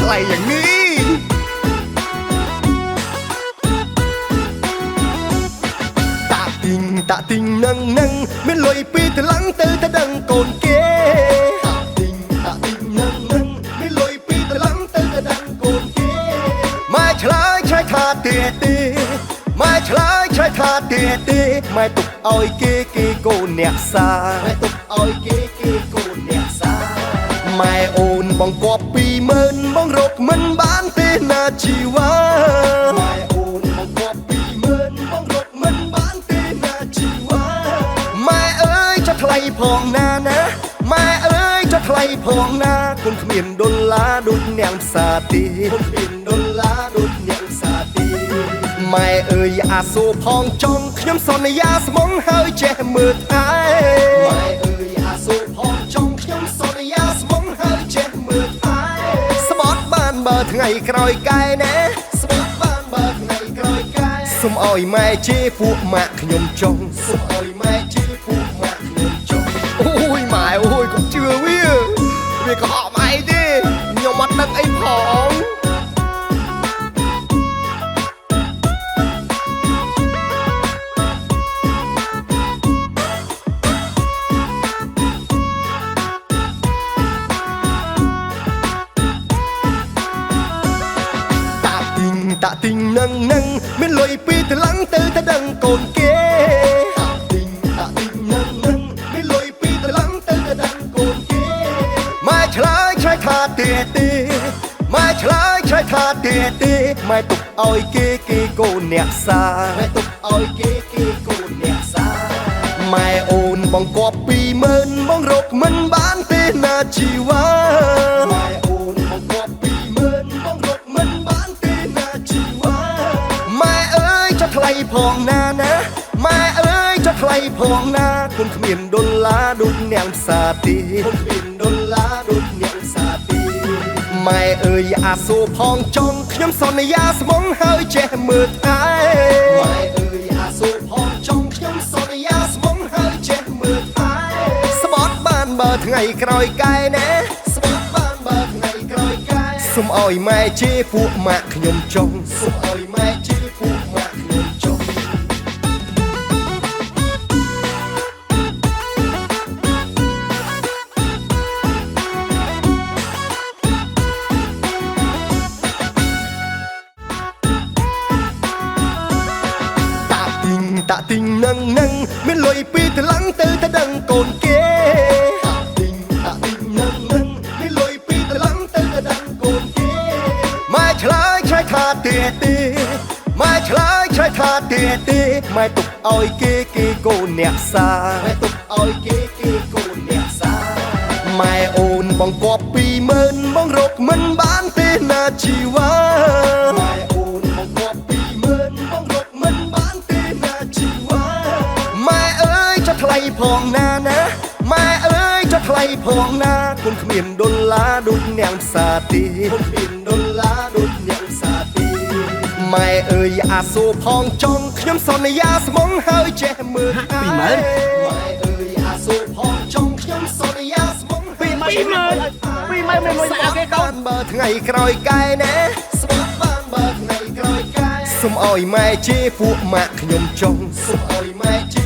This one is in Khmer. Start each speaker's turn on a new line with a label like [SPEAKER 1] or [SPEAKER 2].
[SPEAKER 1] ថ្លៃយ៉ាងនេះតាទីងនឹងមានលុយពីថ្លឹងទៅតែដឹងកូនគេតាទីងនឹងមានលុយពីថ្លឹងទៅតែដឹងកូនគេម៉ែឆ្លើយថាទេម៉ែឆ្លើយថាទេម៉ែទុកឲ្យគេកូនអ្នកសាម៉ែទុកឲ្យគេកូនអ្នកសាម៉ែអូនបងគប់20000បងរកមិនបានទេណាជីវ៉ាម៉ែអូនបងគប់20000បងរកមិនបានទេណាជីវ៉ាម៉ែអើយចុះថ្លៃផងណាម៉ែអើយចុះថ្លៃផងណាគុំគ្មានដុល្លារដូចនាងផ្សារទេគុំគ្មានដុល្លារដូចនាងផ្សារទេម៉ែអើយអាសូរផងចង់ខ្ញុំសន្យាស្មងហើយចេះមើលថែម៉ែអើយអាសូរផងចង់ខ្ញុំសន្យាស្មងហើយចេះមើលថែស្បត់បានបើថ្ងៃក្រោយកែណែស្បត់បានបើថ្ងៃក្រោយកែសុំឲ្យម៉ែជេរពួកម៉ាក់ខ្ញុំចង់សុំឲ្យម៉ែជេរពួកម៉ាក់ខ្ញុំចង់អូយម៉ែអូយកុំជឿវាកុហកម៉ែទេខ្ញុំអត់ដឹងអីផងតាទីងនឹងមានលុយពីថ្លឹងទៅតែដឹងកូនគេតាទីងនឹងមានលុយពីថ្លឹងទៅតែដឹងកូនគេម៉ែឆ្លើយថាទេម៉ែឆ្លើយថាទេម៉ែទុកឲ្យគេកូនអ្នកសាម៉ែទុកឲ្យគេកូនអ្នកសាម៉ែអូនបងគប់20000បងរកមិនបានទេណាជីវ៉ាម៉ែអូនបងគប់20000បងរកមិនបានទេណាជីវ៉ាម៉ែអើយចុះថ្លៃផងណាម៉ែអើយចុះថ្លៃផងណាគុំគ្មានដុល្លារដូចនាងផ្សារទេគុំគ្មានដុល្លារដូចនាងផ្សារទេម៉ែអើយអាសូរផងចង់ខ្ញុំសន្យាស្មងហើយចេះមើលថែម៉ែអើយអាសូរផងចង់ខ្ញុំសន្យាស្មងហើយចេះមើលថែស្បត់បានបើថ្ងៃក្រោយកែណែស្បត់បានបើថ្ងៃក្រោយកែសុំឲ្យម៉ែជេរពួកម៉ាក់ខ្ញុំចង់សុំឲ្យម៉ែជេរពួកម៉ាក់ខ្ញុំចង់តាទីងនឹងមានលុយពីថ្លឹងទៅតែដឹងកូនគេតាទីងនឹងមានលុយពីថ្លឹងទៅតែដឹងកូនគេម៉ែឆ្លើយថាទេម៉ែឆ្លើយថាទេម៉ែទុកឲ្យគេកូនអ្នកសាម៉ែទុកឲ្យគេកូនអ្នកសាម៉ែអូនបងគប់20000បងរកមិនបានទេណាជីវ៉ាម៉ែអូនបងគប់20000បងរកមិនបានទេណាជីវ៉ាម៉ែអើយចុះថ្លៃផងណាម៉ែអើយចុះថ្លៃផងណាគុំគ្មានដុល្លារដូចនាងផ្សារទេគុំគ្មានដុល្លារដូចនាងផ្សារទេម៉ែអើយអាសូរផងចង់ខ្ញុំសន្យាស្មងហើយចេះមើលថែ20000ម៉ែអើយអាសូរផងចង់ខ្ញុំសន្យាស្មង20000មិនមួយអូខេកូនបើថ្ងៃក្រោយកែណែស្បត់បានបើថ្ងៃក្រោយកែសុំឲ្យម៉ែជេរពួកម៉ាក់ខ្ញុំចង់សុំឲ្យម៉ែជេរ